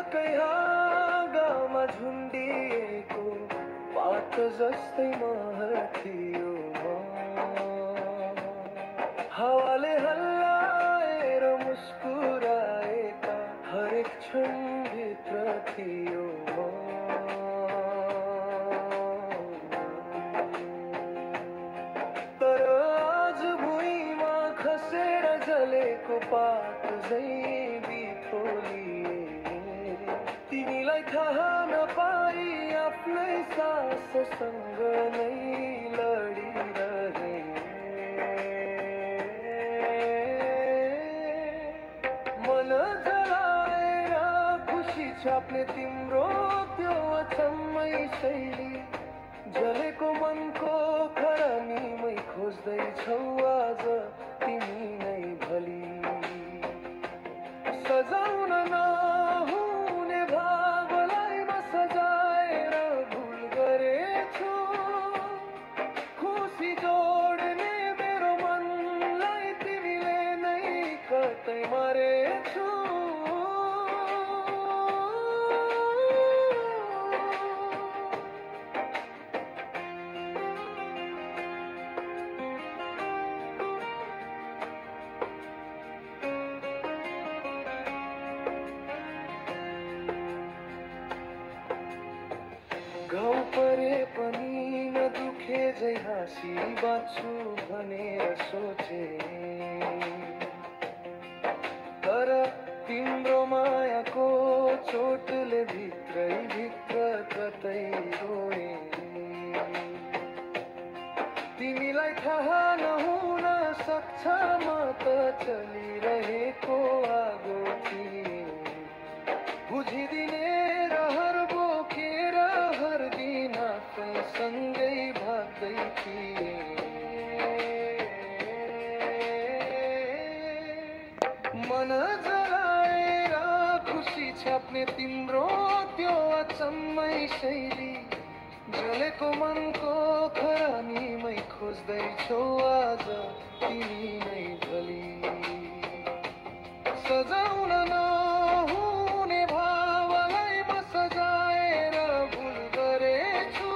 एकै हाँगामा झुन्डिएको पात जस्तै महर थियो हावाले हल्लाएर मुस्कुराएका हरेक क्षण भित्र थियो तर आज भुइँमा खसेर जलेको पात झै बिथोलिए तिमीलाई थाहा नपाई आफ्नै साससँग नै लडिरहे मन जलाएर खुसी छाप्ने तिम्रो त्यो अचम्मै शैली जलेको मनको खरानीमै खोज्दैछौ आज तिमी नै भली सजाउन नहुने भावलाई म सजाएर भुल गरेछु खुसी जोड्ने मेरो मनलाई तिमीले नै कतै मरेछु घाउ परे पनि नदुखे झै हाँसी बाँच्छु भनेर सोचे तर तिम्रो मायाको चोटले भित्रै भित्र कतै रोए तिमीलाई थाहा नहुन सक्छ म त चलिरहेको आगो थिएँ बुझिदिने रहर बोकेर हर दिन आफैसँगै भाग्दै थिएँ मन जलाएर खुसी छाप्ने तिम्रो त्यो अचम्मै शैली जलेको मनको खरानीमै खोज्दैछौ आज तिमी नै भली सजाउन नहुने भावलाई म सजाएर भुल गरेछु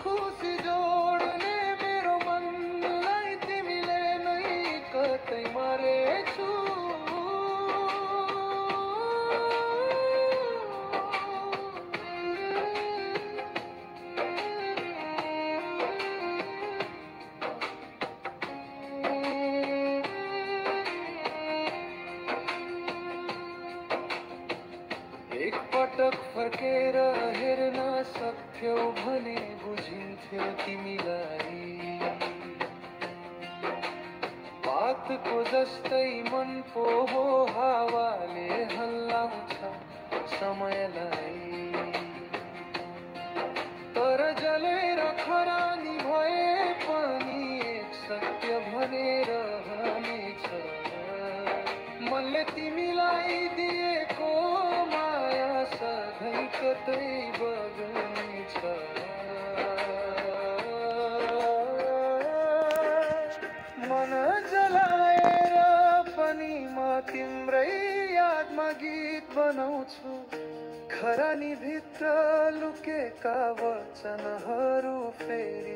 खुसी जोड्ने मेरो मनलाई तिमीले नै कतै मरेछु एकपटक फर्केर हेर्न सक्थ्यौ भने बुझिन्थ्यो तिमीलाई पातको जस्तै मन पो हो हावाले हल्लाउँछ समयलाई तर जलेर खरानी भए पनि एक सत्य भनेर रहनेछ मनले तिमीलाई दिएको माया सधैँ कतै बग्नेछ मन जलाएर पनि म तिम्रै यादमा गीत बनाउँछु खरानी भित्र लुकेका वचनहरू फेरि